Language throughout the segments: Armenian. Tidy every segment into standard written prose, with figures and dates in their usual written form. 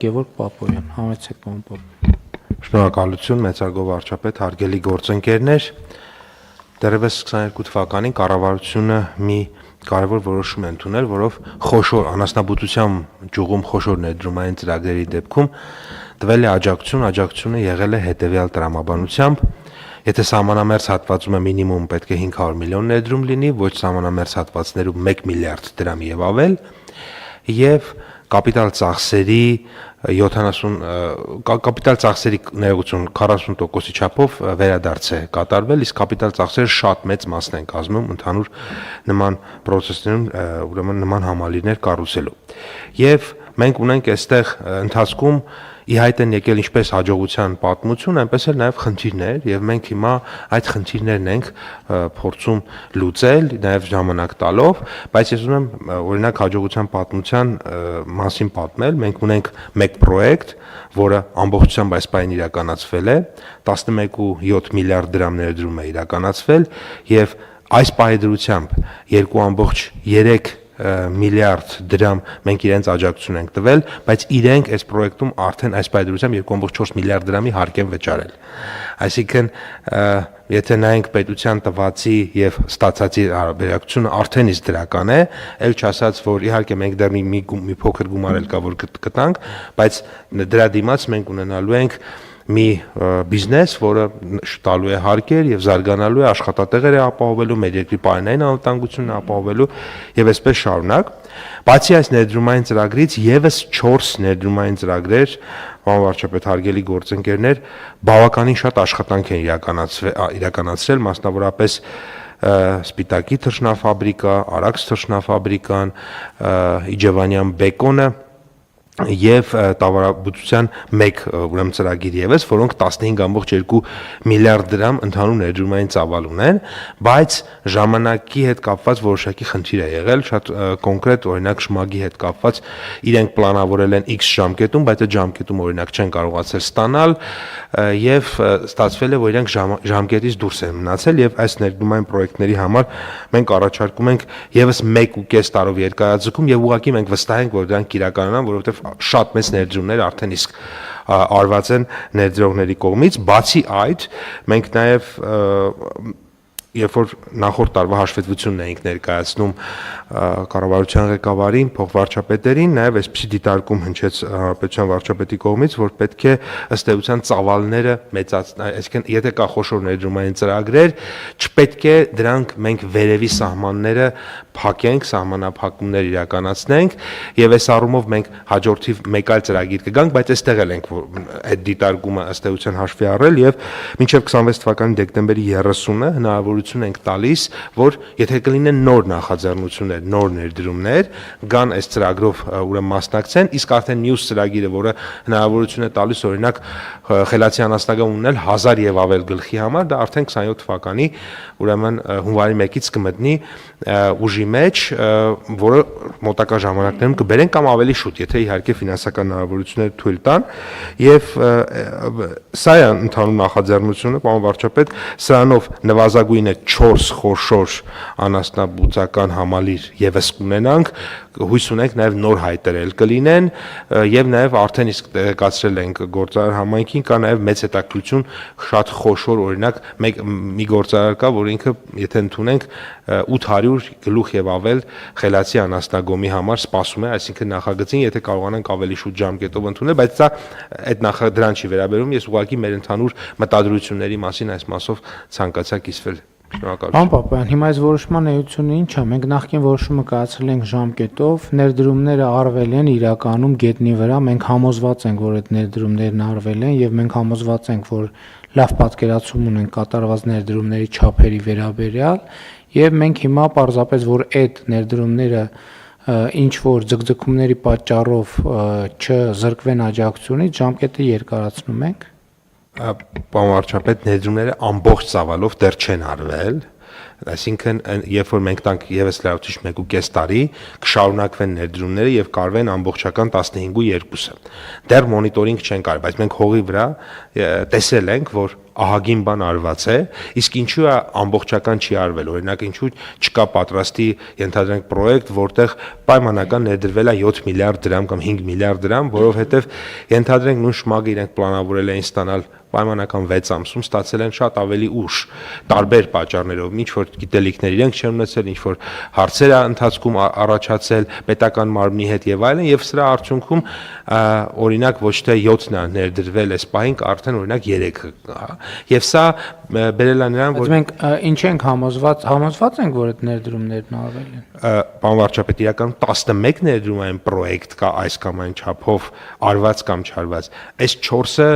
Գևորգ Պապոյան, համեցեք պարոն Պապոյան։ Շնորհակալություն, մեծարգո վարչապետ, հարգելի գործընկերներ։ Դեռևս 22 թվականին կառավարությունը մի կարևոր որոշում է ընդունել, որով խոշոր անասնաբուծության ճյուղում խոշոր ներդրումային ծրագրերի դեպքում տվել է աջակցությունը եղել է հետևյալ տրամաբանությամբ. Եթե սահմանամերձ հատվածում է մինիմում պետք է 500 միլիոն ներդրում լինի, ոչ սահմանամերձ հատվածներում 1 միլիարդ դրամ եւ ավել, եւ կապիտալ ծախսերի 70 կապիտալ ծախսերի ներողություն 40%-ի չափով վերադարձ է կատարվել, իսկ կապիտալ ծախսերը շատ մեծ մասն են կազմում ընդհանուր նման process-ներում, ուրեմն նման համալիրներ կառուցելու։ Եվ մենք ունենք այստեղ ընթացքում ի հայտ են եկել ինչպես հաջողության պատմություն, այնպես էլ նաև խնդիրներ, եւ մենք հիմա այդ խնդիրներն ենք փորձում լուծել, նաև ժամանակ տալով, բայց ես ուզում եմ օրինակ հաջողության պատմության մասին պատմել։ Մենք ունենք մեկ պրոյեկտ, որը ամբողջությամբ այս պահին իրականացվել է, 11.7 միլիարդ դրամ ներդրում է իրականացվել, եւ այս պահի դրությամբ 2.3 միլիարդ դրամ մենք իրենց աջակցություն ենք տվել, բայց իրենք այս պրոյեկտում արդեն այս պայդրությամբ 2.4 միլիարդ դրամի հարկ են վճարել։ Այսինքն, եթե նայենք պետության տվածի եւ ստացածի հարաբերակցությունը արդեն իսկ դրական է, ել չասած, որ իհարկե մենք դեռ մի փոքր գումար էլ կա, որ կտանք, բայց դրա դիմաց մենք ունենալու ենք մի բիզնես, որը տալու է հարկեր եւ զարգանալու է, աշխատատեղեր է ապահովելու, մեր երկրի պարենային անվտանգությունն է ապահովելու եւ այսպես շարունակ։ Բացի այս ներդրումային ծրագրից եւս 4 ներդրումային ծրագրեր, պարոն վարչապետ, հարգելի գործընկերներ, բավականին շատ աշխատանք են իրականացրել, մասնավորապես Սպիտակի թռչնաֆաբրիկա, Արաքս թռչնաֆաբրիկան, Իջևանյան բեկոնը եւ տավարաբուծության մեկ ուրեմն ծրագիր եւս, որոնք 15.2 միլիարդ դրամ ընդհանուր ներդրումային ծավալ ունեն, բայց ժամանակի հետ կապված որոշակի խնդիր է եղել, շատ կոնկրետ, օրինակ շմագի հետ կապված իրենք պլանավորել են X ժամկետում, բայց այդ ժամկետում օրինակ չեն կարողացել ստանալ եւ ստացվել է, որ իրենք ժամկետից դուրս են մնացել եւ այս ներդրումային պրոյեկտների համար մենք առաջարկում ենք եւս 1.5 տարով երկարաձգում եւ ուղղակի մենք վստահ ենք, որ դրանք կիրականանան, որովհետեւ շատ մեծ ներդրումներ արդեն իսկ արված են ներդրողների կողմից։ Բացի այդ, մենք նաև երբ որ նախորդ տարվա հաշվետվությունն էինք ներկայացնում կառավարության ղեկավարին, փոխվարչապետերին, նաև այսպիսի դիտարկում հնչեց հանրապետության վարչապետի կողմից, որ պետք է ըստ էության ծավալները մեծացնել, այսինքն եթե կա խոշոր ներդրումային ծրագրեր, չպետք է դրանք մենք վերևի սահմանները փակենք, սահմանափակումներ իրականացնենք, եւ այս առումով մենք հաջորդիվ մեկ այլ ծրագիր կգանք, բայց այստեղ էլ ենք այդ դիտարկումը ըստ էության հաշվի առել եւ մինչեւ 26 թվականի դեկտեմբերի 30-ը հնարավորություն ենք տալիս, որ եթե կլինեն նոր նախաձեռնություններ, նոր ներդրումներ, գան այս ծրագրով ուրեմն մասնակցեն, իսկ արդեն մյուս ծրագիրը, որը հնարավորություն է տալիս օրինակ խելացի անասնական ունել 1000 եւ ավել գլխի համար, դա արդեն 27 թվականի ուրեմն հունվարի 1-ից կմտնի ուժի մեջ, որը մոտակա ժամանակներում կբերեն կամ ավելի շուտ, եթե իհարկե ֆինանսական հնարավորությունները թույլ տան, եւ սա է ընդհանուր նախաձեռնությունը, պարոն վարչապետ, սրանով նվազագույնը 4 խոշոր անասնաբուծական համալիր եւս կունենանք, հույս ունենք նաեւ նոր հայտեր էլ կլինեն եւ նաեւ արդեն իսկ տեղեկացրել ենք գործարար համայնքին, կա նաեւ մեծ հետաքրություն շատ խոշոր օրինակ մի գործարար կա, որ ինքը եթե ընդունենք 800 գլուխ եւ ավել խելացի անասնագոմի համար սպասում է, այսինքն նախագծին, եթե կարողանանք ավելի շուտ ժամկետով ընդունել, բայց դա այդ դրան չի վերաբերում, ես ուղղակի մեր ընդհանուր մտադրությունների մասին այս մասով ցանկացա կիսվել։ Պարոն Պապոյան, հիմա այս որոշման էությունը ինչ է։ Մենք նախկին որոշումը կայացրել ենք ժամկետով, ներդրումները արվել են իրականում գետնի վրա, մենք համոզված ենք, որ այդ ներդրումներն արվել են եւ մենք համոզված ենք, որ լավ պատկերացում ունենք կատարված ներդրումների չափերի վերաբերյալ եւ մենք հիմա պարզապես որ այդ ներդրումները ինչ որ ձգձգումների պատճառով չզրկվեն աջակցությունից, ժամկետը երկարացնում ենք։ Պարոն վարչապետ, ներդրումները ամբողջ ծավալով դեռ չեն արվել, այսինքն երբ որ մենք տանք եւս լրացուցիչ 1.5 տարի, կշարունակվեն ներդրումները եւ կարվեն ամբողջական 15.2-ը։ Դեռ մոնիտորինգ չեն կարել, բայց մենք հողի վրա տեսել ենք, որ ահագին բան արված է, իսկ ինչու է ամբողջական չի արվել, օրինակ ինչու չկա պատրաստի ենթադրենք պրոյեկտ, որտեղ պայմանական ներդրվել է 7 միլիարդ դրամ կամ 5 միլիարդ դրամ, որովհետև ենթադրենք նույն շմագը իրենք պլանավորել էին ստանալ պայմանական 6 ամսում, ստացել են շատ ավելի ուշ, տարբեր պատճառներով, ինչ որ գիտելիքներ իրենք չեն ունեցել, ինչ որ հարցեր է ընթացքում առաջացել պետական մարմնի հետ եւ այլն, եւ սրա արդյունքում օրինակ ոչ թե 7-ն է ներդրվել այս պահին, արդեն օրինակ 3-ը, եւ սա բերել է նրան, որ մենք ինչ ենք համոզված ենք, որ այդ ներդրումներն արվել են։ Պարոն վարչապետ, իրականում 11 ներդրումային պրոյեկտ կա այս կամ այն չափով արված կամ չարված։ Այս 4-ը,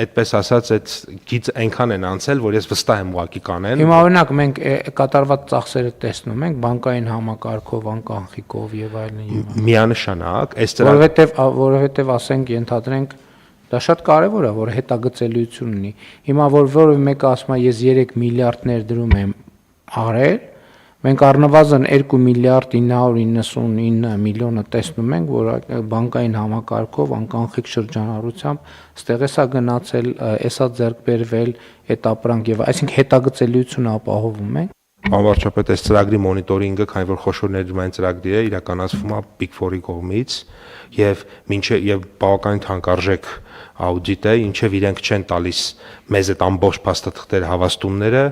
այդպես ասած, այդ գիծ այնքան են անցել, որ ես վստահ եմ ուղղակի կանեն։ Հիմա օրինակ մենք կատարված ծախսերը տեսնում ենք բանկային համակարգով, անկանխիկով եւ այլն։ Միանշանակ, այս որովհետեւ ասենք ենթադրենք դա շատ կարևոր է, որ հետագծելիություն ունի։ Հիմա որևէ մեկը ասում է ես 3 միլիարդ ներդրում եմ արել, մենք առնվազն 2 միլիարդ 999 միլիոնը տեսնում ենք, որ բանկային համակարգով անկանխիկ շրջանառությամբ ստեղ էսա գնացել, էսա ձեռք բերվել, այդ ապրանք եւ այսինքն հետագծելիությունը ապահովում ենք։ Պարոն վարչապետ, այս ծրագրի մոնիտորինգը, քանի որ խոշոր ներդրումային ծրագրի է, իրականացվում է Big 4-ի կողմից եւ մինչեւ բավականին թանկարժեք աուդիտ է, ինչեւ իրենք չեն տալիս մեզ այդ ամբողջ փաստաթղթերի հավաստումները,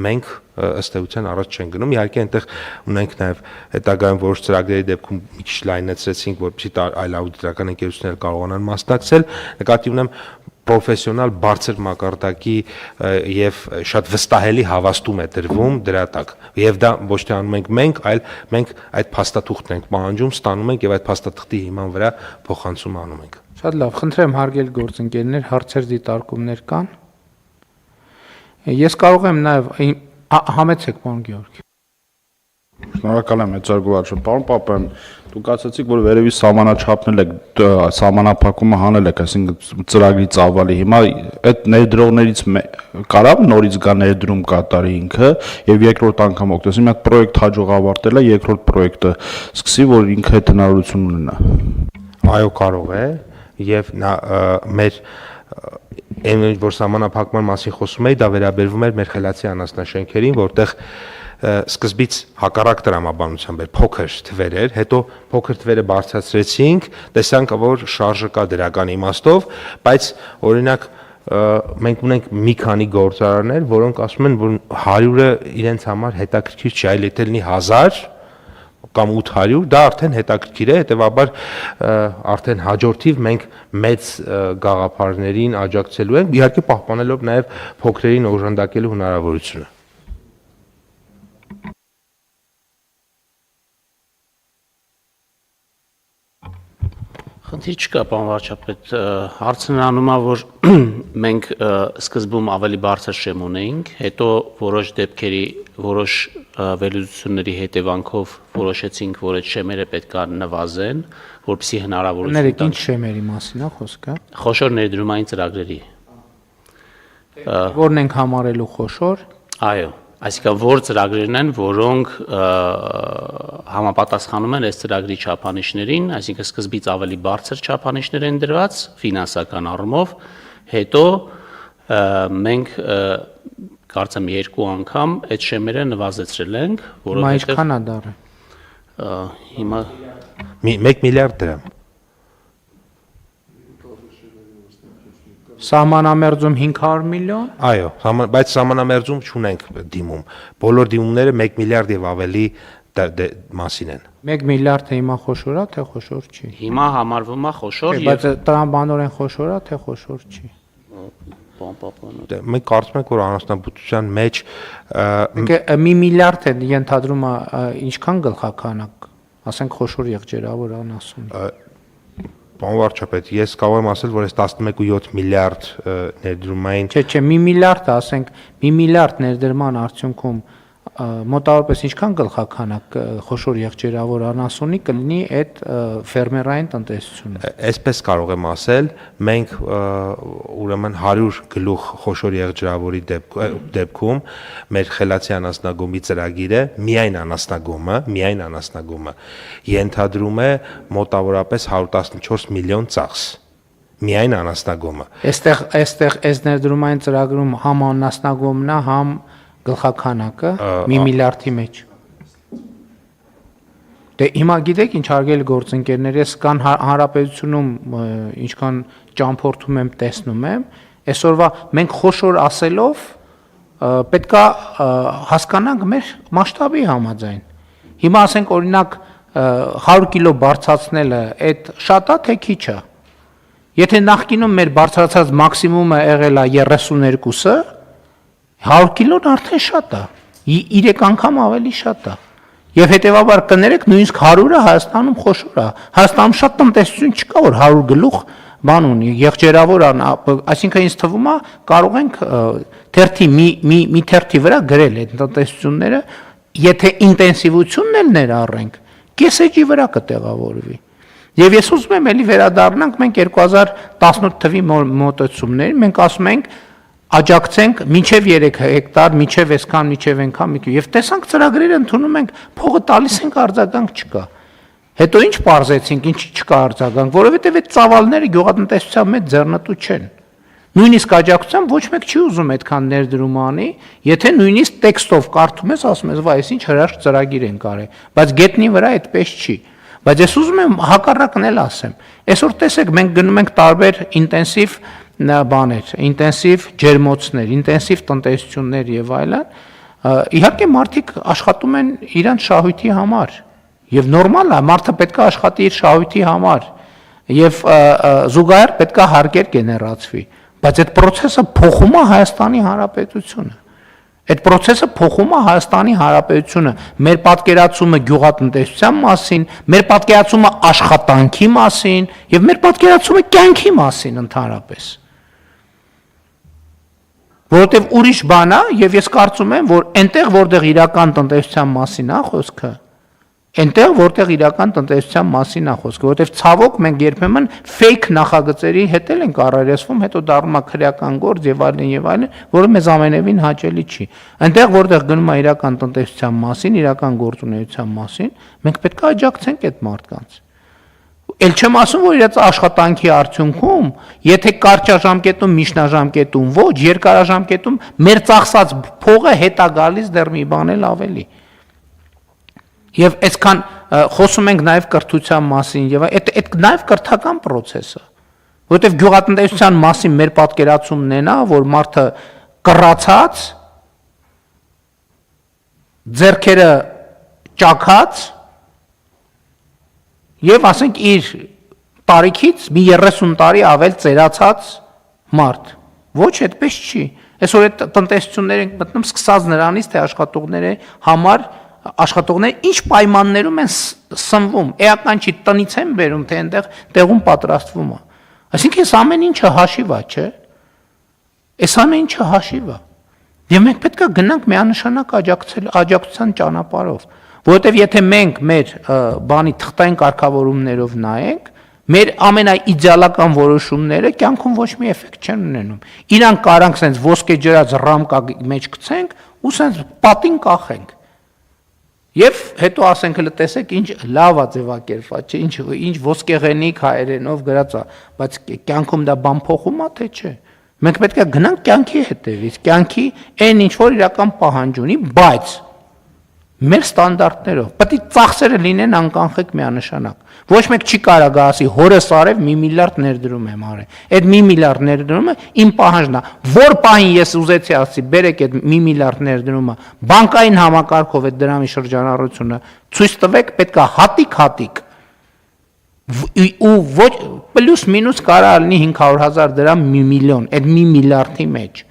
մենք ըստ էության առաջ չեն գնում։ Իհարկե այնտեղ ունենք նաեւ հետագայում որոշ ծրագրերի դեպքում մի քիչ լայնացրեցինք, որպեսզի այլ աուդիտորական ընկերություններ կարողանան մասնակցել։ Նկատի ունեմ պրոֆեսիոնալ բարձր մակարդակի եւ շատ վստահելի հավաստում է դրվում դրա տակ եւ դա ոչ թե անում ենք մենք, այլ մենք այդ փաստաթուղթն ենք պահանջում, ստանում ենք եւ այդ փաստաթղթի հիման վրա փոխանցում անում ենք։ Շատ լավ, խնդրեմ հարգելի գործընկերներ, հարցեր դիտարկումներ կան։ Ես կարող եմ նաեւ համեցեք, պարոն Գեորգի։ Շնորհակալ եմ մեծարգո վարչապետ։ Պարոն Պապյան, դուք ասացիք, որ վերևի սահմանաչափնել եք, սահմանափակումը հանել եք, այսինքն ծրագրի ծավալի։ Հիմա այդ ներդրողներից կարա նորից գա ներդրում կատարի ինքը եւ երկրորդ անգամ օգտվի։ Հիմա պրոյեկտ հաջող ավարտել է, երկրորդ պրոյեկտը սկսի, որ ինքը այդ հնարավորություն ունենա։ Այո, կարող է եւ նա մեր այն որ սահմանափակման մասին խոսում էի, դա վերաբերվում էր մեր խելացի անասնաշենքերին, որտեղ սկզբից հակառակ տրամաբանությամբ էր փոքր թվեր էր, հետո փոքր թվերը բարձրացրեցինք, տեսանք, որ շարժը կա դրական իմաստով, բայց օրինակ մենք ունենք մի քանի գործարաններ, որոնք ասում են, որ 100-ը իրենց համար հետաքրքիր չի, այլ եթե լինի 1000 կամ 800, դա արդեն հետաքրքիր է, հետեւաբար արդեն հաջորդիվ մենք մեծ գաղափարներին աջակցելու ենք, իհարկե պահպանելով նաև փոքրերին օժանդակելու հնարավորությունը։ Խնդիր չկա, պարոն վարչապետ, հարցն անում է, որ մենք սկզբում ավելի բարձր շեմ ունեինք, հետո որոշ դեպքերի, որոշ վերլուծությունների հետևանքով որոշեցինք, որ այդ շեմերը պետք է նվազեն, որպեսզի հնարավորություն տան։ Ներեք ինչ շեմերի մասին է խոսքը։ Խոշոր ներդրումային ծրագրերի։ Որն ենք համարելու խոշոր։ Այո, այսինքն որ ծրագրերն են, որոնք համապատասխանում են այս ծրագրի չափանիշներին, այսինքն սկզբից ավելի բարձր չափանիշներ են դրված ֆինանսական առումով, հետո մենք կարծեմ 2 անգամ այդ շեմերը նվազեցրել ենք, որովհետև ինչքան է դառը։ Հիմա 1 միլիարդ դրամ։ Սահմանամերձում 500 միլիոն։ Այո, բայց սահմանամերձում չունենք դիմում։ Բոլոր դիմումները 1 միլիարդ եւ ավելի մասին են։ 1 միլիարդը հիմա խոշոր է, թե խոշոր չի։ Հիմա համարվում է խոշոր եւ բայց տրամաբանորեն խոշոր է, թե խոշոր չի։ Մենք կարծում ենք, որ անասնաբուծության մեջ մի միլիարդ է ենթադրում է ինչքան գլխականակ, ասենք խոշոր եղջերավոր անասունի։ Պարոն վարչապետ, ես կարող եմ ասել, որ այս 11.7 միլիարդ ներդրումային Չէ, մի միլիարդը, ասենք, մի միլիարդ ներդրման արդյունքում մոտավորապես ինչքան գլխականակ խոշոր եղջերավոր անասունի կլինի այդ ֆերմերային տնտեսությունը։ Այսպես կարող եմ ասել, մենք ուրեմն 100 գլուխ խոշոր եղջերավորի դեպքում մեր խելացի անասնագոմի ծրագիրը միայն անասնագոմը ենթադրում է մոտավորապես 114 միլիոն ծախս։ Միայն անասնագոմը։ Այստեղ այս ներդրումային ծրագրում համ անասնագոմն է, համ գլխականակը 1 միլիարդի մեջ։ Դե հիմա գիտեք ինչ հարգելի գործընկերներ, ես կան հանրապետությունում ինչքան ճամփորդում եմ, տեսնում եմ, այսօրվա մենք խոշոր ասելով պետքա հասկանանք մեր մասշտաբի համաձայն։ Հիմա ասենք օրինակ 100 կիլո բարձրացնելը այդ շատ է թե քիչ է։ Եթե նախկինում մեր բարձրացած մաքսիմումը եղել է 32-ը, 100 կիլոն արդեն շատ է։ 3 անգամ ավելի շատ է։ Եվ հետեւաբար կներեք նույնիսկ 100-ը Հայաստանում խոշոր է։ Հայաստանում շատ տնտեսություն չկա, որ 100 գլուխ բան ունի, եղջերավոր, այսինքն ինձ թվում է կարող ենք թերթի մի թերթի վրա գրել այդ տնտեսությունները, եթե ինտենսիվությունն էլ ներառենք, կեսեջի վրա կտեղավորվի։ Եվ ես ուզում եմ էլի վերադառնանք մենք 2018 թվի մոտեցումներին, մենք ասում ենք աջակցենք մինչև 3 հեկտար, մինչև այսքան, մինչև այնքան, եւ տեսանք ծրագրերը ընդունում ենք, փողը տալիս ենք, արձագանք չկա։ Հետո ինչ պարզեցինք, ինչ չկա արձագանք, որովհետեւ այդ ծավալները գյուղատնտեսության մեջ ձեռնտու չեն։ Նույնիսկ աջակցությամբ ոչ մեկ չի ուզում այդքան ներդրում անի, եթե նույնիսկ տեքստով կարդում ես, ասում ես, վայ, այս ինչ հրաշք ծրագիր են կարել, բայց գետնի վրա այդպես չի։ Բայց ես ուզում եմ հակառակն էլ ասեմ։ Այսօր տեսեք, մենք գնում ենք տարբեր ինտենսիվ բաներ, ինտենսիվ ջերմոցներ, ինտենսիվ տնտեսություններ եւ այլն, իհարկե մարդիկ աշխատում են իրանց շահույթի համար եւ նորմալ է, մարդը պետք է աշխատի իր շահույթի համար եւ զուգահեռ պետք է հարկեր գեներացվի, բայց այդ process-ը փոխում է Հայաստանի Հանրապետությունը։ Այդ process-ը փոխում է Հայաստանի Հանրապետությունը, մեր պատկերացումը գյուղատնտեսության մասին, մեր պատկերացումը աշխատանքի մասին եւ մեր պատկերացումը կյանքի մասին ընդհանրապես։ Որովհետև ուրիշ բան է, եւ ես կարծում եմ, որ այնտեղ որտեղ իրական տնտեսության մասին է խոսքը, այնտեղ որտեղ իրական տնտեսության մասին է խոսքը, որովհետև ցավոք մենք երբեմն fake նախագծերի հետ էլ ենք առերեսվում, հետո դառնում է քրեական գործ եւ այլն, որը մեզ ամենևին հաճելի չի։ Այնտեղ որտեղ գնում է իրական տնտեսության մասին, իրական գործունեության մասին, մենք պետք է աջակցենք այդ մարդկանց։ Էլ չեմ ասում, որ իրաց աշխատանքի արդյունքում, եթե կարճաժամկետում, միջնաժամկետում ոչ, երկարաժամկետում մեր ծախսած փողը հետա գալիս դեռ մի բան էլ ավելի։ Եվ այսքան խոսում ենք նաև կրթության մասին եւ այդ նաև կրթական process-ը, որովհետեւ գյուղատնտեսության մասին մեր պատկերացումն է նա, որ մարդը կռացած, ձեռքերը ճաքած եւ ասենք իր տարիքից մի 30 տարի ավել ծերացած մարդ։ Ոչ, այդպես չի։ Այսօր այդ տնտեսություններ ենք մտնում սկսած նրանից, թե աշխատողների համար աշխատողները ինչ պայմաններում են սնվում, էական չի տնից են բերում, թե այնտեղ տեղում պատրաստվում է։ Այսինքն այս ամեն ինչը հաշիվ է, չէ՞։ Այս ամեն ինչը հաշիվ է։ Եվ մենք պետք է գնանք միանշանակ աջակցության ճանապարհով, որովհետև եթե մենք մեր բանի թղթային կարգավորումներով նայենք, մեր ամենաիդեալական որոշումները կյանքում ոչ մի էֆեկտ չեն ունենում։ Իրանք կարանք սենց ոսկե ջրած ռամկա մեջ գցենք ու սենց պատին կախենք։ Եվ հետո ասենք հələ տեսեք ինչ լավ է ձևակերպված, չէ, ինչ ոսկեղենիկ հայերենով գրած է, բայց կյանքում դա բան փոխում է թե չէ։ Մենք պետք է գնանք կյանքի հետևից, կյանքի այն ինչ որ իրական պահանջ ունի, բայց մեր ստանդարտներով պետք է ծախսերը լինեն անկանխիկ միանշանակ։ Ոչ մեկ չի կարա գա ասի հորս արև 1 միլիարդ ներդրում եմ արել։ Այդ 1 միլիարդ ներդրումը իմ պահանջն է։ Որ պահին ես ուզեցի ասի բերեք այդ 1 միլիարդ ներդրումը, բանկային համակարգով այդ դրամի շրջանառությունը ցույց տվեք, պետք է հատիկ ու ոչ պլյուս մինուս կարա լինի 500,000 դրամ 1 միլիոն, այդ 1 միլիարդի մեջ։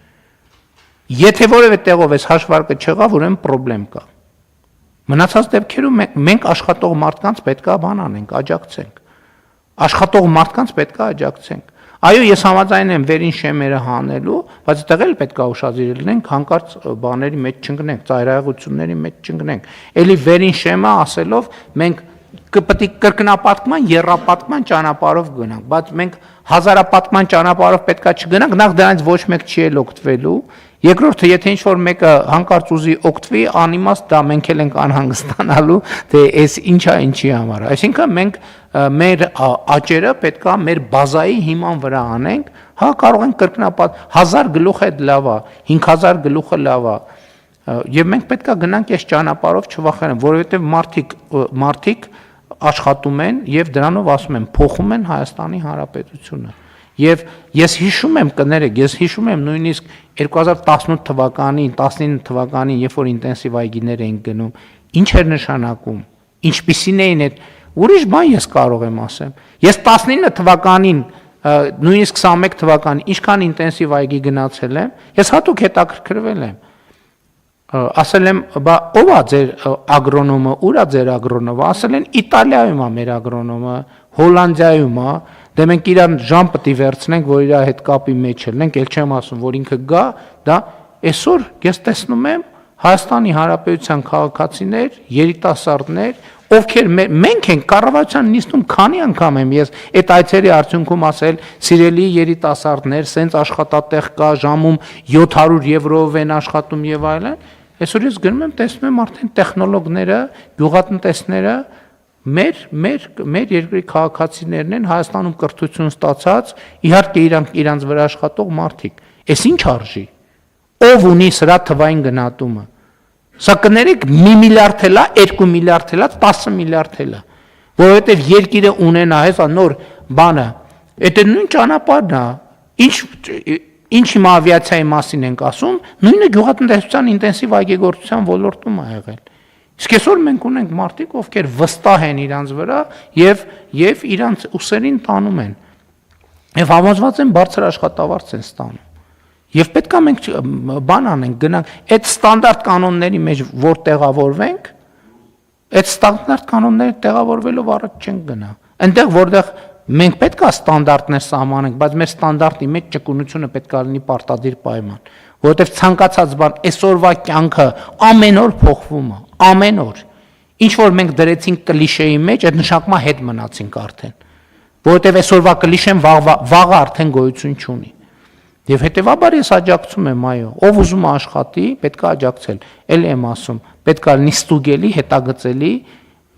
Եթե որևէ տեղով այս հաշվարկը չեղավ, ուրեմն խնդրեմ կա։ Մնացած դեպքերում մենք աշխատող մարդկանց պետք է բան անենք, աջակցենք։ Աշխատող մարդկանց պետք է աջակցենք։ Այո, ես համաձայն եմ վերին շեմերը հանելու, բայց այդտեղ էլ պետք է ուշադիր լինենք, հանկարծ բաների մեջ չընկնենք, ծայրահեղությունների մեջ չընկնենք։ Էլի վերին շեմը ասելով մենք կպետք է կրկնապատկման, եռապատկման ճանապարհով գնանք, բայց մենք հազարապատկման ճանապարհով պետքա չգնանք, նախ դրանից ոչ մեկ չի էլ օգտվելու։ Երկրորդը, եթե ինչ-որ մեկը հանկարծ ուզի օգտվի, անիմաստ դա մենք էլ ենք անհանգստանալու, թե այս ինչա ինչի համար։ Այսինքն մենք մեր աճերը պետքա մեր բազայի հիման վրա անենք, հա կարող ենք կրկնապատ 1000 գլուխ է լավ է, 5000 գլուխը լավ է, եւ մենք պետքա գնանք այս ճանապարհով չվախենանք, որովհետեւ մարդիկ աշխատում են եւ դրանով ասում են փոխում են Հայաստանի Հանրապետությունը։ Եվ ես հիշում եմ կներեք, ես հիշում եմ նույնիսկ 2018 թվականին, 19 թվականին, երբ որ ինտենսիվ այգիներ էին գնում, ինչ էր նշանակում, ինչպիսին էին այդ ուրիշ բան ես կարող եմ ասեմ։ Ես 19 թվականին, նույնիսկ 21 թվականին ինչքան ինտենսիվ այգի գնացել եմ, ես հատուկ հետաքրքրվել եմ։ Ասել եմ, բա ով է ձեր ագրոնոմը, ուր է ձեր ագրոնոմը, ասել են Իտալիայում է մեր ագրոնոմը, Հոլանդիայում է, դե մենք իրան ժամ պետք է վերցնենք, որ իր հետ կապի մեջ ելնենք, ել չեմ ասում, որ ինքը գա, դա այսօր ես տեսնում եմ Հայաստանի Հանրապետության քաղաքացիներ, երիտասարդներ, ովքեր մենք ենք կառավարության նիստում քանի անգամ եմ ես այդ այցերի արդյունքում ասել, սիրելի երիտասարդներ, սենց աշխատատեղ կա, ժամում 700 եվրով են աշխատում եւ այլն, այսօր ես գնում եմ տեսնում եմ արդեն տեխնոլոգները, գյուղատնտեսները մեր երկրի քաղաքացիներն են Հայաստանում կրթություն ստացած, իհարկե իրանց վրա աշխատող մարդիկ։ Էս ինչ արժի։ Ով ունի սրա թվային գնահատումը։ Սա կներեք 1 միլիարդ էլա, 2 միլիարդ էլա, 10 միլիարդ էլա, որովհետև երկիրը ունենա հեսա նոր բանը, դա նույն ճանապարհն է, ինչ հիմա ավիացիայի մասին ենք ասում, նույնը գյուղատնտեսության ինտենսիվ այգեգործության ոլորտում է եղել։ Իսկ այսօր մենք ունենք մարդիկ, ովքեր վստահ են իրանց վրա եւ իրանց ուսերին տանում են։ Եվ համոզված են բարձր աշխատավարձ են ստանում։ Եվ պետք է մենք բան անենք, գնանք այդ ստանդարտ կանոնների մեջ որ տեղավորվենք, այդ ստանդարտ կանոնները տեղավորվելով առաջ չենք գնա։ Այնտեղ որտեղ մենք պետք է ստանդարտներ սահմանենք, բայց մեր ստանդարտի մեջ ճկունությունը պետք է լինի պարտադիր պայման, որովհետև ցանկացած բան այսօրվա կյանքը ամեն օր փոխվում է, ամեն օր։ Ինչ որ մենք դրեցինք կլիշեի մեջ, այդ նշանակում է հետ մնացինք արդեն, որովհետև այսօրվա կլիշեն վաղը արդեն գոյություն չունի։ Եվ հետևաբար ես աջակցում եմ, այո, ով ուզում է աշխատի, պետք է աջակցել։ Էլի եմ ասում, պետք է լինի ստուգելի, հետագծելի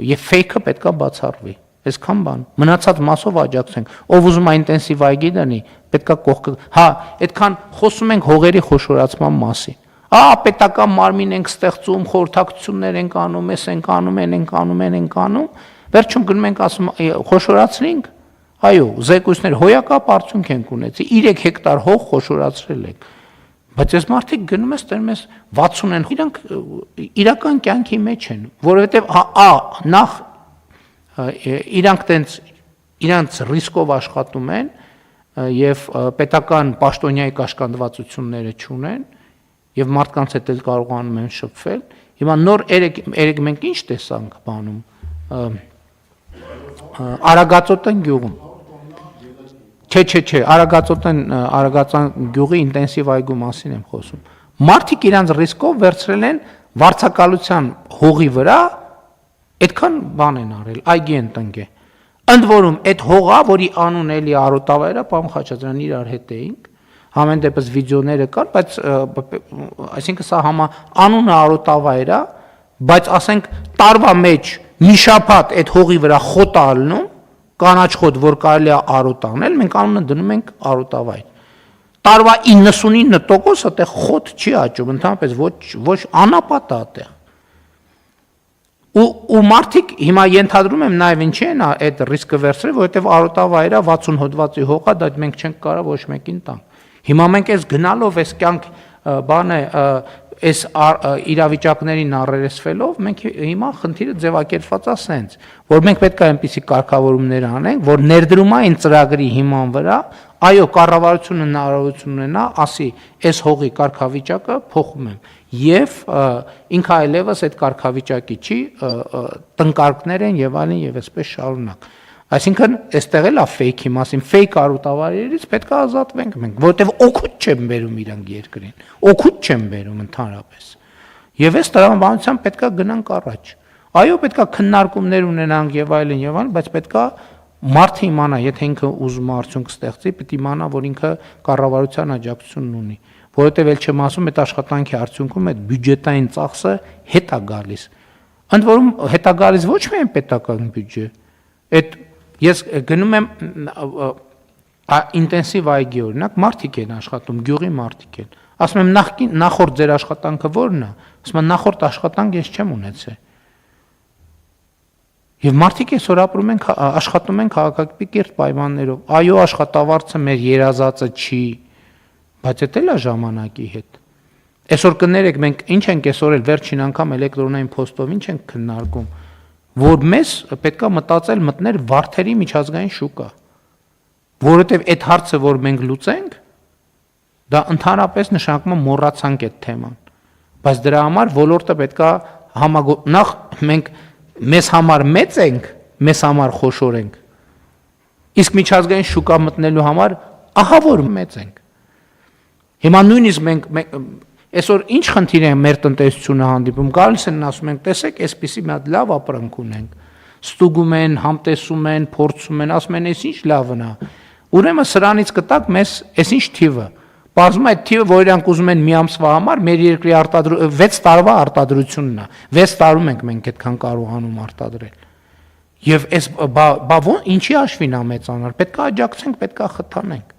եւ ֆեյքը պետք է բացառվի։ Այսքան բան։ Մնացած մասով աջակցենք։ Ով ուզում է ինտենսիվ այգի դնի, պետք է կողքը, հա, այդքան խոսում ենք հողերի խոշորացման մասին։ Պետական մարմին ենք ստեղծում, խորհրդակցություններ ենք անում, էս ենք անում, ենք անում, վերջում գնում ենք ասում խոշորացրինք։ Այո, զեկույցներ հոյակապ արդյունք ենք ունեցի, 3 հեկտար հող խոշորացրել ենք։ Բայց այս մարդիկ գնում ես տերում ես 60 են, իրանք իրական կյանքի մեջ են, որովհետև նախ իրանք ռիսկով աշխատում են եւ պետական պաշտոնյայի կաշկանդվածությունները չունեն եւ մարդկանց հետ էլ կարողանում են շփվել։ Հիմա նոր երեք մենք ինչ տեսանք բանում Արագածոտեն գյուղում։ Չէ, Արագածան գյուղի ինտենսիվ այգու մասին եմ խոսում։ Մարդիկ իրանց ռիսկով վերցրել են վարձակալության հողի վրա, այդքան բան են արել, այգի են տնկել։ Ընդ որում այդ հողը, որի անունը էլի Արոտավայրը, պարոն Խաչատրյան իրար հետ էինք, համեն դեպս վիդեոները կան, բայց այսինքն սա անունը Արոտավայրը, բայց ասենք տարվա մեջ մի շաբաթ այդ հողի վրա խոտ ալնում, կանաչ խոտ, որ կարելի է արոտ անել, մենք անունը դնում ենք Արոտավայր։ Տարվա 99% այդտեղ խոտ չի աճում, ընդհանրապես ոչ անապատ է այդտեղ։ Ու մարդիկ հիմա ենթադրում եմ նաև ինչի են այդ ռիսկը վերցրել, որովհետև Արոտավայրը 60 հոդվածի հող է, դա մենք չենք կարող ոչ մեկին տանք։ Հիմա մենք այս գնալով այս կյանք բանը այս իրավիճակներին առերեսվելով մենք հիմա խնդիրը ձևակերպված է սենց, որ մենք պետք է այնպիսի կարգավորումներ անենք, որ ներդրումային ծրագրի հիման վրա, այո, կառավարությունը հնարավորություն ունենա, ասի, այս հողի կարգավիճակը փոխում եմ, եւ ինքը այլևս այդ կարգավիճակի չի, տնկարկներ են եւ այլն եւ այսպես շարունակ։ Այսինքն այստեղ էլ է ֆեյքի մասին, ֆեյք Արոտավայրերից պետք է ազատվենք մենք, որովհետև օգուտ չեն բերում իրանք երկրին, օգուտ չեն բերում ընդհանրապես։ Եվ այս տրամաբանությամբ պետք է գնանք առաջ։ Այո, պետքա քննարկումներ ունենանք եւ այլն, բայց պետքա մարդը իմանա, եթե ինքը ուզում է արդյունք ստեղծի, պետք է իմանա, որ ինքը կառավարության աջակցությունն ունի, որովհետեւ էլ չեմ ասում, այդ աշխատանքի արդյունքում այդ բյուջետային ծախսը հետ է գալիս։ Ընդ որում հետ է գալիս ոչ միայն պետական բյուջե, այդ ես գնում եմ ինտենսիվ այգի օրինակ, մարդիկ են աշխատում, գյուղի մարդիկ են։ Ասում եմ նախորդ ձեր աշխատանքը ո՞րն է։ Ասում եմ նախորդ աշխատանք ես չեմ ունեցել։ Եվ մարդիկ այսօր ապրում են, աշխատում են քաղաքակիրթ պայմաններով։ Այո, աշխատավարձը մեր երազածը չի, բայց դա էլ է ժամանակի հետ։ Այսօր կներեք, մենք ինչ ենք այսօր էլ վերջին անգամ էլեկտրոնային փոստով ինչ ենք քննարկում, որ մեզ պետքա մտածել վարդերի միջազգային շուկա, որովհետև այդ հարցը, որ մենք լուծենք, դա ընդհանրապես նշանակում է մոռացանք այդ թեման, բայց դրա համար ոլորտը պետքա նախ մենք մեզ համար մեծ ենք, մեզ համար խոշոր ենք, իսկ միջազգային շուկա մտնելու համար ահա որ մեծ ենք։ Հիմա նույնիսկ մենք այսօր ինչ խնդիր է մեր տնտեսությունը հանդիպում, գալիս են ասում ենք, տեսեք, այսպեսի մի հատ լավ ապրանք ունենք, ստուգում են, համտեսում են, փորձում են, ասում են, այս ինչ լավն է։ Ուրեմն սրանից կտակ մեզ այս ինչ թիվը։ Բարձում այդ թիվը, որ իրանք ուզում են մի ամսվա համար, մեր երկրի 6 տարվա արտադրությունն է։ 6 տարում ենք մենք այդքան կարողանում արտադրել։ Եվ այս ինչի հաշվին է մեծանալ, պետք է աջակցենք, պետք է խթանենք։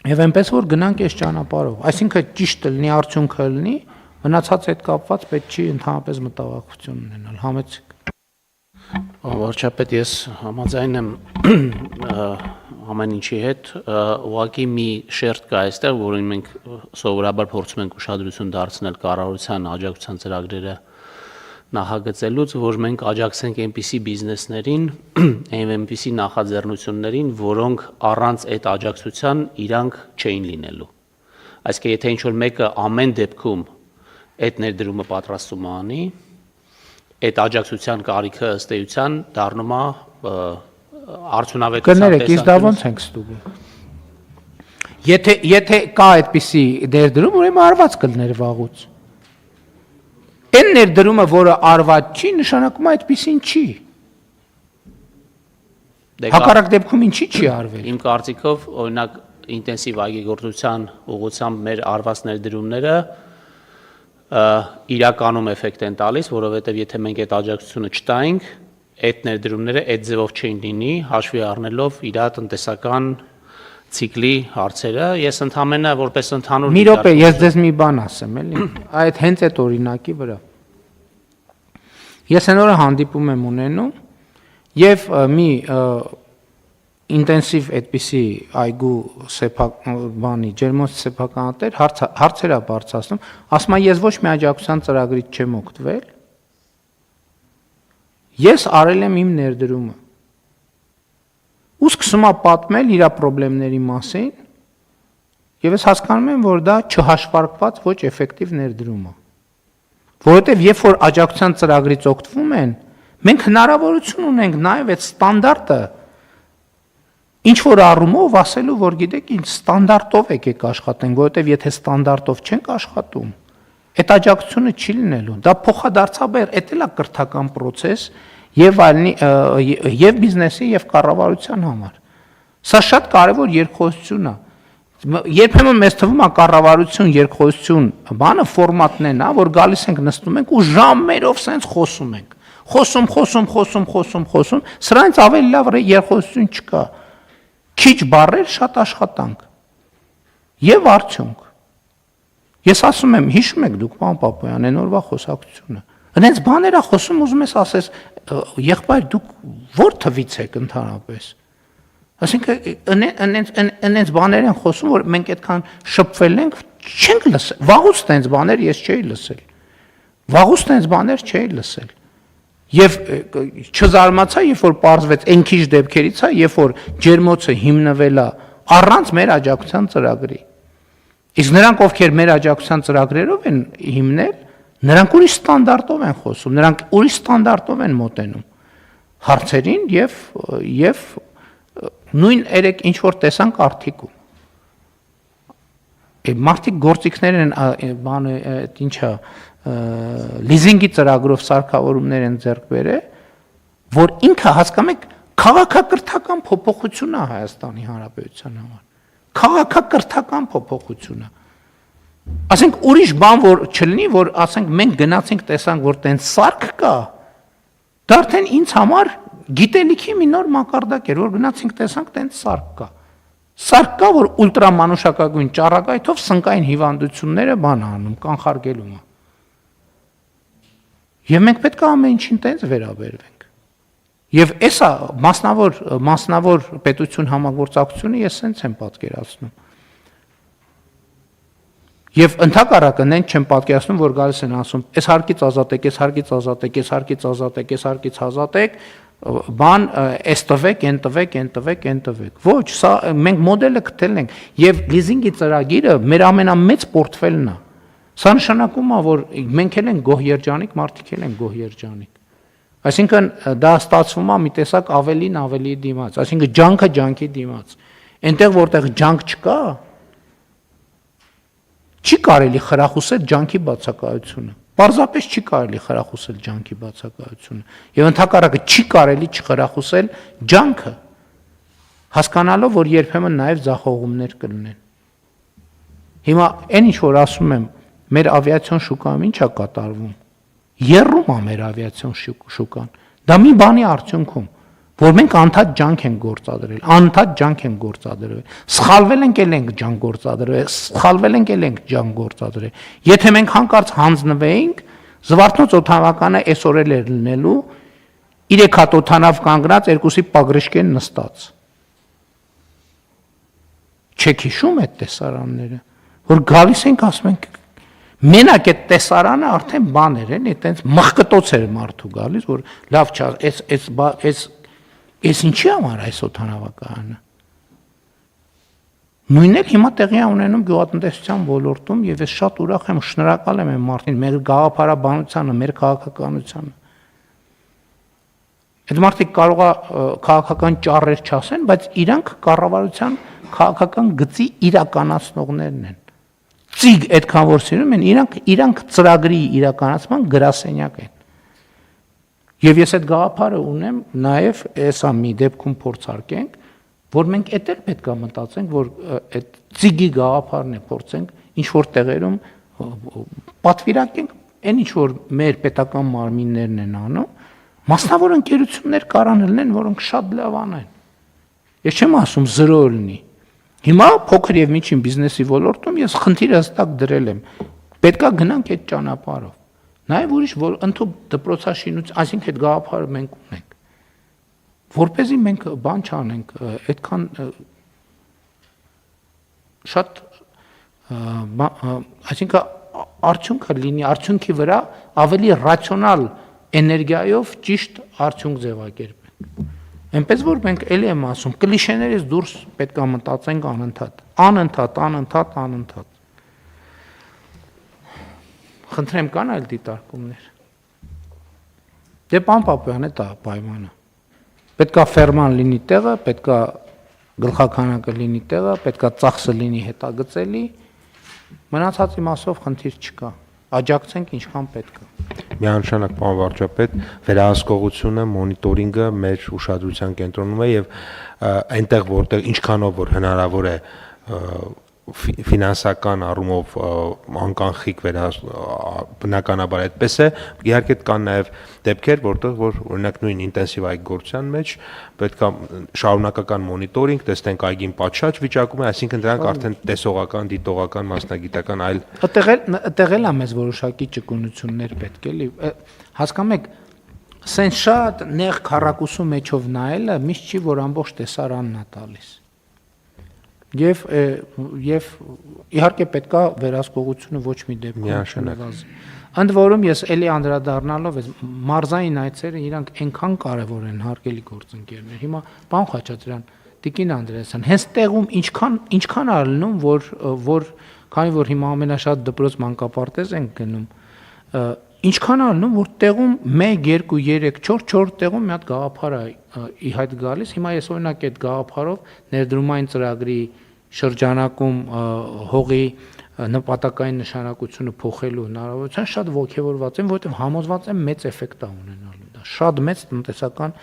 Եվ այնպես որ գնանք այս ճանապարհով, այսինքն ճիշտ լինի, արդյունքը լինի, մնացած այդ կապված պետք չի ընդհանրապես մտավախություն ունենալ, համեցեք։ Վարչապետ, ես համաձայն եմ ամեն ինչի հետ, ուղղակի մի շերտ կա այստեղ, որին մենք սովորաբար փորձում ենք ուշադրություն դարձնել կառավարության աջակցության ծրագրերը նախագծելուց, որ մենք աջակցենք այնպիսի բիզնեսներին, այնպիսի նախաձեռնություններին, որոնք առանց այդ աջակցության իրանք չէին լինելու։ Այսինքն, եթե ինչ-որ մեկը ամեն դեպքում այդ ներդրումը պատրաստում անի, այդ աջակցության կարիքը ըստ էության դառնում է արդյունավետության կներեք, իսկ դա ոնց ենք ստուգում։ Եթե կա այդպիսի ներդրում, ուրեմն արված կլներ վաղուց։ Այն ներդրումը, որը արված չի, նշանակում է այդպիսին չի։ Հակառակ դեպքում ինչի չի արվել։ Իմ կարծիքով, օրինակ, ինտենսիվ այգեգործության ուղղությամբ մեր արված ներդրումները իրականում էֆեկտ են տալիս, որովհետև եթե մենք այդ աջակցությունը չտայինք, այդ ներդրումները այդ ձևով չէին լինի, հաշվի առնելով իր տնտեսական ցիկլի հարցերը, ես ընդհանրապես որպես ընդհանուր մի րոպե, ես ձեզ մի բան ասեմ, էլի, այդ հենց այդ օրինակի վրա։ Ես այն օրը հանդիպում եմ ունենում եւ մի ինտենսիվ այդպիսի այգու բանի ջերմոց սեփականատեր հարցեր է բարձրացնում, ասում է ես ոչ մի աջակցության ծրագրից չեմ օգտվել, ես արել եմ իմ ներդրումը։ Ու սկսում է պատմել իր խնդիրների մասին, եւ ես հասկանում եմ, որ դա չհաշվարկված ոչ էֆեկտիվ ներդրում է։ Որովհետեւ երբ որ աջակցության ծրագրից օգտվում են, մենք հնարավորություն ունենք նաեւ այդ ստանդարտը ինչ որ առումով ասելու, որ գիտեք, ինչ ստանդարտով եկեք աշխատենք, որովհետեւ եթե ստանդարտով չենք աշխատում, այդ աջակցությունը չի լինելու։ Դա փոխադարձաբար էդ էլ է կրթական process եւ այլնի եւ բիզնեսի եւ կառավարության համար։ Սա շատ կարեւոր երկխոսություն է։ Երբեմն մեզ թվում է կառավարություն, երկխոսություն, բանը ֆորմատն է, որ գալիս ենք նստում ենք ու ժամերով սենց խոսում ենք։ Խոսում, սրանից ավելի լավ երկխոսություն չկա։ Քիչ բառեր, շատ աշխատանք։ Եվ արդյունք։ Ես ասում եմ, հիշում եք դուք պարոն Պապոյան, այն օրվա խոսակցությունը։ Այնց բաներ է խոսում, ուզում ես ասես, եղբայր դուք ո՞ր թվից եք ընդհանրապես։ Այսինքն այնց բաներ են խոսում, որ մենք այդքան շփվել ենք, չենք լսել։ Վաղուց տենց բաներ ես չէի լսել։ Վաղուց տենց բաներ չէի լսել։ Եվ չզարմացա, երբ որ պարզվեց այն քիչ դեպքերից է, երբ որ ջերմոցը հիմնվել է առանց մեր աջակցության ծրագրի։ Իսկ նրանք, ովքեր մեր աջակցության ծրագրերով են հիմնել, նրանք ուրիշ ստանդարտով են խոսում, նրանք ուրիշ ստանդարտով են մոտենում հարցերին եւ նույն երեք ինչ որ տեսանք արդիկում։ Մարդիկ գործիքներ են, բանը ինչա, լիզինգի ծրագրով սարքավորումներ են ձեռք բերել, որ ինքը հասկանում եք քաղաքակրթական փոփոխություն է Հայաստանի Հանրապետության համար։ Քաղաքակրթական փոփոխություն է։ Ասենք ուրիշ բան որ չլինի, որ ասենք մենք գնացինք տեսանք, որ տենց սարք կա, դա արդեն ինձ համար գիտելիքի մի նոր մակարդակ էր, որ գնացինք տեսանք տենց սարք կա։ Սարք կա, որ ուլտրամանուշակագույն ճառագայթով սնկային հիվանդությունները բան անում, կանխարգելում է։ Եվ մենք պետք է ամեն ինչին տենց վերաբերվենք։ Եվ էսա մասնավոր պետություն համագործակցությունը ես սենց եմ պատկերացնում։ Եվ ընդհակառակը նենց չեմ պատկերացնում, որ գալիս են ասում, այս հարկից ազատեք, այս հարկից ազատեք, այս հարկից ազատեք, այս հարկից ազատեք, բան այս տվեք, այն տվեք, այն տվեք, այն տվեք։ Ոչ, սա մենք մոդելը գտել ենք եւ լիզինգի ծրագիրը մեր ամենամեծ պորտֆելն է։ Սա նշանակում է, որ մենք էլ ենք գոհ երջանիկ, մարդիկ էլ են գոհ երջանիկ։ Այսինքն դա ստացվում է մի տեսակ ավելի դիմաց, այսինքն ջանքը ջանքի դիմաց։ Այնտեղ որտեղ ջանք չկա, չի կարելի խրախուսել ջանքի բացակայությունը։ Պարզապես չի կարելի խրախուսել ջանքի բացակայությունը։ Եվ ընդհակառակը չի կարելի չխրախուսել ջանքը, հասկանալով, որ երբեմն նաև ձախողումներ կլինեն։ Հիմա այն ինչ որ ասում եմ, մեր ավիացիոն շուկայում ինչ է կատարվում։ Եռում է մեր ավիացիոն շուկան։ Դա մի բանի արդյունքում, որ մենք անդադ ջանք ենք գործադրել, սխալվել ենք ել ենք ջանք գործադրել, սխալվել ենք ել ենք ջանք գործադրել։ Եթե մենք հանկարծ հանձնվեինք, Զվարթնոց օդանավականը այսօր էլ էր լինելու 3 հատ օդանավ կանգնած, երկուսի պագրիշկեն նստած։ Չեք հիշում այդ տեսարանները, որ գալիս ենք ասում ենք մենակ այդ տեսարանը արդեն բան էր, էլի, այտենց մխկտոց էր մարդու գալիս, որ լավ չա, այս ինչի համար այս օդանավակայանը։ Նույնն էլ հիմա տեղի է ունենում գյուղատնտեսության ոլորտում եւ ես շատ ուրախ եմ, շնորհակալ եմ մարդին, մեր գաղափարաբանությանը, մեր քաղաքականությանը։ Այդ մարդիկ կարող է քաղաքական ճառեր չասեն, բայց իրանք կառավարության քաղաքական գծի իրականացնողներն են։ Ծիգ այդքան որ սիրում են, իրանք ծրագրի իրականացման գրասենյակ են։ Եվ ես այդ գաղափարը ունեմ, նաև էսա մի դեպքում փորձարկենք, որ մենք էդ էլ պետք է մտածենք, որ այդ ծիգի գաղափարն է փորձենք ինչ որ տեղերում պատվիրակենք, այն ինչ որ մեր պետական մարմիններն են անում, մասնավոր ընկերություններ կարան լինեն, որոնք շատ լավ անեն։ Ես չեմ ասում 0 լինի։ Հիմա փոքր եւ միջին բիզնեսի ոլորտում ես խնդիրը հստակ դրել եմ։ Պետքա գնանք այդ ճանապարհով։ Նաեւ ուրիշ որ ընդհանուր դպրոցաշինություն, այսինքն այդ գաղափարը մենք ունենք։ Որպեսզի մենք բան չանենք, այդքան շատ այսինքն արդյունքը լինի, արդյունքի վրա ավելի ռացիոնալ էներգիայով ճիշտ արդյունք ձևակերպենք։ Այնպես որ մենք էլի եմ ասում, կլիշեներից դուրս պետք է մտածենք անընդհատ։ Խնդրեմ կան այլ դիտարկումներ։ Դե պան Պապյան է դա պայմանը։ Պետք է ֆերման լինի տեղը, պետք է գլխաքանակը լինի տեղը, պետք է ծախսը լինի հետագծելի, մնացածի մասով խնդիր չկա։ Աջակցենք ինչքան պետք է։ Միանշանակ պարոն վարչապետ, վերահսկողությունը, մոնիտորինգը մեր ուշադրության կենտրոնում է եւ այնտեղ որտեղ ինչքանով որ հնարավոր է ֆինանսական առումով անկանխիկ բնականաբար այդպես է, իհարկե կան նաև դեպքեր, որտեղ որ օրինակ նույն ինտենսիվ այգիգործության մեջ պետք է շարունակական մոնիտորինգ, տեսնենք այգին պատշաճ վիճակում է, այսինքն դրանք արդեն տեսողական, դիտողական, մասնագիտական այլ Այդտեղ էլ է մեզ որոշակի ճկունություններ պետք էլի։ Հասկանում եք, սենց շատ նեղ քառակուսու մեջով նայելը միշտ չի, որ ամբողջ տեսարանն է տալիս։ Եվ իհարկե պետքա վերահսկողությունը ոչ մի դեպքում չնվազի։ Ընդ որում ես էլի անդրադառնալով ես մարզային այցերը իրանք այնքան կարևոր են, հարգելի գործընկերներ։ Հիմա պարոն Խաչատրյան, Տիկին Անդրեասյան, հենց տեղում ինչքան է լինում, որ քանի որ հիմա ամենաշատ դպրոց մանկապարտեզ ենք գնում, ինչքան է լինում, որ տեղում 1, 2, 3, 4 տեղում մի հատ գաղափար է ի հայտ գալիս։ Հիմա ես օրինակ այդ գաղափարով ներդրումային ծրագրի շրջանակում հողի նպատակային նշանակությունը փոխելու հնարավորության շատ ողջևորված եմ, որովհետև համոզված եմ մեծ էֆեկտ է ունենալու դա։ Շատ մեծ տնտեսական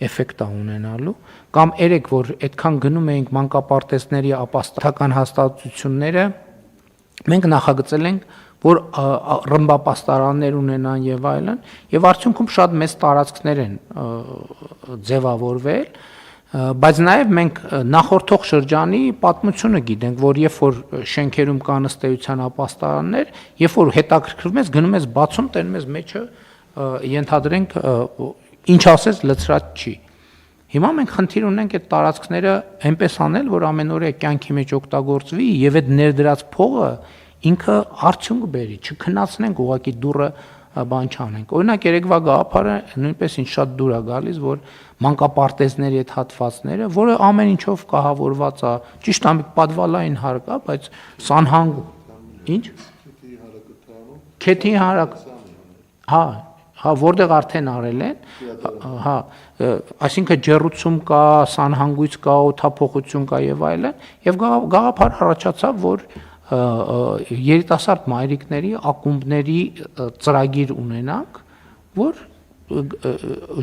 էֆեկտ է ունենալու, կամ երեք որ այդքան գնում էինք մանկապարտեզների ապաստական հաստատությունները, մենք նախագծել ենք, որ ռմբապաստարաններ ունենան եւ այլն, եւ արդյունքում շատ մեծ տարածքներ են ձևավորվել, բայց նաեւ մենք նախորդող շրջանի պատմությունը գիտենք, որ երբ որ շենքերում կան ըստեյության ապաստարաններ, երբ որ հետաքրքրվում ես, գնում ես բացում, տենում ես մեջը, ենթադրենք ինչ ասես լցրած չի։ Հիմա մենք խնդիր ունենք այդ տարածքները այնպես անել, որ ամենօրյա կյանքի մեջ օգտագործվի եւ այդ ներդրած փողը ինքը արդյունք բերի, չքնացնենք ուղակի դուրը բան չանենք։ Օրինակ երեկվա գաղափարը նույնպես ինձ շատ դուր է գալիս, որ մանկապարտեզների այդ հատվածները, որը ամեն ինչով կահավորված է, ճիշտ է, պատվալային հարկ է, բայց սանհանգ ինչ։ Քեթի հարակ։ Հա, որտեղ արդեն արել են, հա, այսինքն ջեռուցում կա, սանհանգույց կա, օդափոխություն կա եւ այլն, եւ գաղափար առաջացավ, որ երիտասարդ մայրիկների ակումբների ծրագիր ունենանք, որ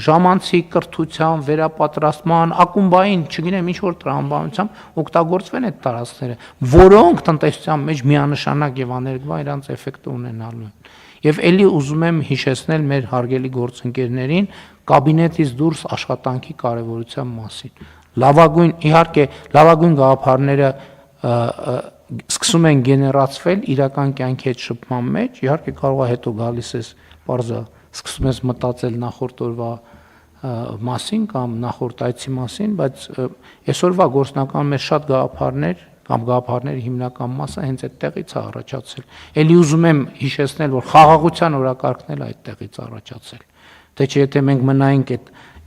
ժամանցի կրթության, վերապատրաստման, ակումբային, չգիտեմ ինչ որ տրամաբանությամբ օգտագործվեն այդ տարածքները, որոնք տնտեսության մեջ միանշանակ եւ աներկբա իրանց էֆեկտը ունենալու են։ Եվ ելի ուզում եմ հիշեցնել մեր հարգելի գործընկերներին կաբինետից դուրս աշխատանքի կարևորության մասին։ Լավագույն, իհարկե, լավագույն գաղափարները սկսում են գեներացվել իրական կյանքի հետ շփման մեջ, իհարկե կարող է հետո գալիս ես պարզա սկսում ես մտածել նախորդ օրվա մասին կամ նախորդ այցի մասին, բայց այսօրվա գործնական մեր շատ գաղափարներ կամ գաղափարների հիմնական մասը հենց այդտեղից է առաջացել։ Էլի ուզում եմ հիշեցնել, որ խաղաղության օրակարգն էլ այդտեղից առաջացել։ Թե չէ եթե մենք մնայինք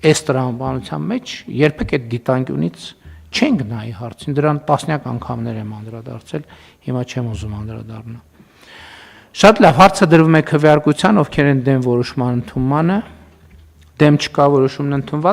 այս տրամաբանության մեջ, երբեք այդ դիտանկյունից չենք նայի հարցին, դրան տասնյակ անգամներ եմ անդրադարձել, հիմա չեմ ուզում անդրադառնալ։ Շատ լավ, հարցը դրվում է քվեարկության, ովքեր են դեմ որոշման ընդունմանը, դեմ չկա, որոշումն ընդունված,